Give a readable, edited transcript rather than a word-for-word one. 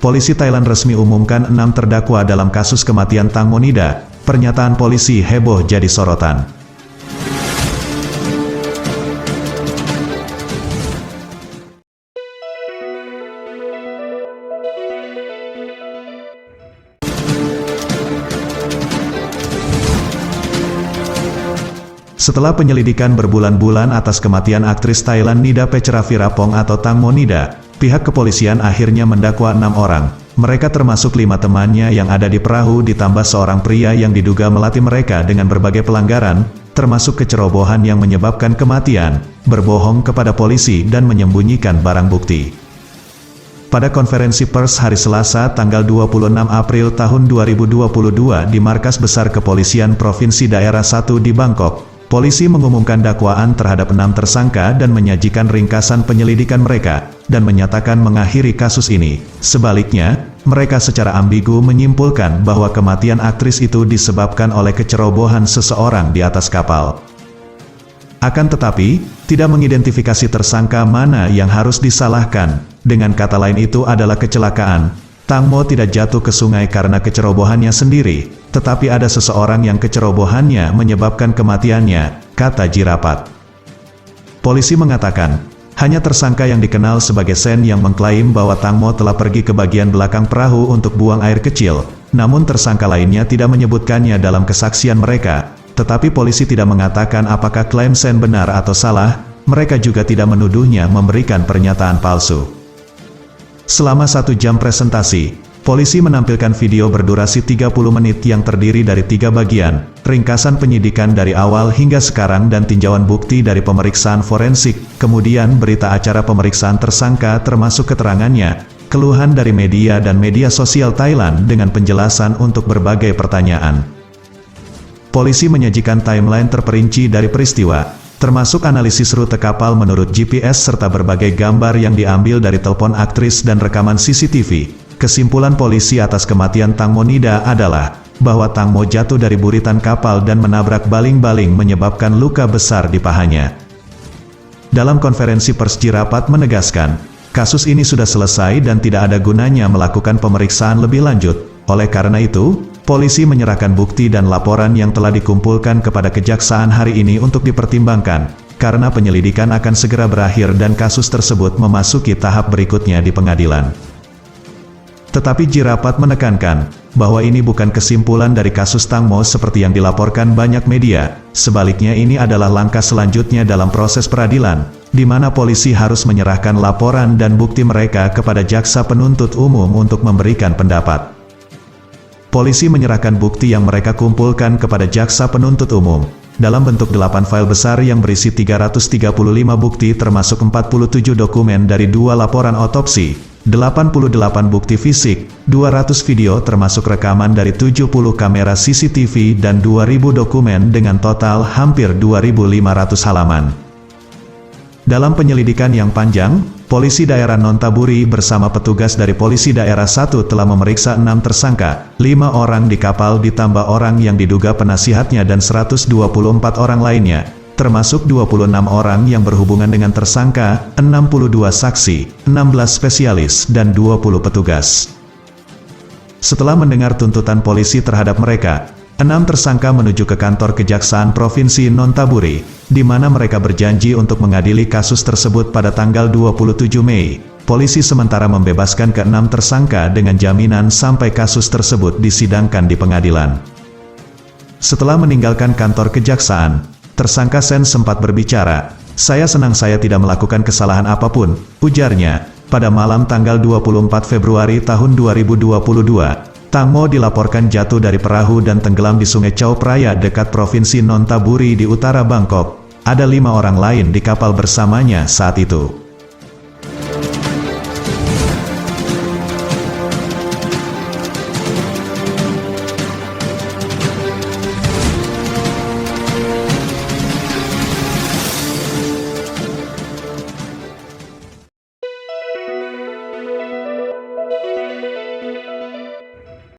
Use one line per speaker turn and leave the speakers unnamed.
polisi Thailand resmi umumkan 6 terdakwa dalam kasus kematian Tang Monida. Pernyataan polisi heboh jadi sorotan. Setelah penyelidikan berbulan-bulan atas kematian aktris Thailand Nida Pechaviraphong atau Tang Monida, pihak kepolisian akhirnya mendakwa 6 orang. Mereka termasuk 5 temannya yang ada di perahu ditambah seorang pria yang diduga melatih mereka dengan berbagai pelanggaran, termasuk kecerobohan yang menyebabkan kematian, berbohong kepada polisi dan menyembunyikan barang bukti. Pada konferensi pers hari Selasa tanggal 26 April tahun 2022 di Markas Besar Kepolisian Provinsi Daerah 1 di Bangkok, polisi mengumumkan dakwaan terhadap 6 tersangka dan menyajikan ringkasan penyelidikan mereka, dan menyatakan mengakhiri kasus ini. Sebaliknya, mereka secara ambigu menyimpulkan bahwa kematian aktris itu disebabkan oleh kecerobohan seseorang di atas kapal. Akan tetapi, tidak mengidentifikasi tersangka mana yang harus disalahkan. Dengan kata lain itu adalah kecelakaan. Tang Mo tidak jatuh ke sungai karena kecerobohannya sendiri, tetapi ada seseorang yang kecerobohannya menyebabkan kematiannya, kata Jirapat. Polisi mengatakan, hanya tersangka yang dikenal sebagai Sen yang mengklaim bahwa Tang Mo telah pergi ke bagian belakang perahu untuk buang air kecil, namun tersangka lainnya tidak menyebutkannya dalam kesaksian mereka, tetapi polisi tidak mengatakan apakah klaim Sen benar atau salah. Mereka juga tidak menuduhnya memberikan pernyataan palsu. Selama 1 jam presentasi, polisi menampilkan video berdurasi 30 menit yang terdiri dari 3 bagian, ringkasan penyidikan dari awal hingga sekarang dan tinjauan bukti dari pemeriksaan forensik, kemudian berita acara pemeriksaan tersangka termasuk keterangannya, keluhan dari media dan media sosial Thailand dengan penjelasan untuk berbagai pertanyaan. Polisi menyajikan timeline terperinci dari peristiwa, termasuk analisis rute kapal menurut GPS serta berbagai gambar yang diambil dari telepon aktris dan rekaman CCTV. Kesimpulan polisi atas kematian Tang Monida adalah bahwa Tang Mo jatuh dari buritan kapal dan menabrak baling-baling menyebabkan luka besar di pahanya. Dalam konferensi pers Jirapat menegaskan, kasus ini sudah selesai dan tidak ada gunanya melakukan pemeriksaan lebih lanjut. Oleh karena itu, polisi menyerahkan bukti dan laporan yang telah dikumpulkan kepada kejaksaan hari ini untuk dipertimbangkan, karena penyelidikan akan segera berakhir dan kasus tersebut memasuki tahap berikutnya di pengadilan. Tetapi Jirapat menekankan, bahwa ini bukan kesimpulan dari kasus Tang Mo seperti yang dilaporkan banyak media, sebaliknya ini adalah langkah selanjutnya dalam proses peradilan, di mana polisi harus menyerahkan laporan dan bukti mereka kepada jaksa penuntut umum untuk memberikan pendapat. Polisi menyerahkan bukti yang mereka kumpulkan kepada jaksa penuntut umum, dalam bentuk 8 file besar yang berisi 335 bukti termasuk 47 dokumen dari 2 laporan otopsi, 88 bukti fisik, 200 video termasuk rekaman dari 70 kamera CCTV dan 2000 dokumen dengan total hampir 2.500 halaman. Dalam penyelidikan yang panjang, polisi daerah Nonthaburi bersama petugas dari polisi daerah 1 telah memeriksa 6 tersangka, 5 orang di kapal ditambah orang yang diduga penasihatnya dan 124 orang lainnya, termasuk 26 orang yang berhubungan dengan tersangka, 62 saksi, 16 spesialis, dan 20 petugas. Setelah mendengar tuntutan polisi terhadap mereka, 6 tersangka menuju ke kantor Kejaksaan Provinsi Nonthaburi, di mana mereka berjanji untuk mengadili kasus tersebut pada tanggal 27 Mei. Polisi sementara membebaskan ke-6 tersangka dengan jaminan sampai kasus tersebut disidangkan di pengadilan. Setelah meninggalkan kantor kejaksaan, tersangka Sen sempat berbicara, "Saya senang saya tidak melakukan kesalahan apapun," ujarnya. Pada malam tanggal 24 Februari tahun 2022, Tang Mo dilaporkan jatuh dari perahu dan tenggelam di Sungai Chao Phraya dekat Provinsi Nonthaburi di utara Bangkok. Ada 5 orang lain di kapal bersamanya saat itu.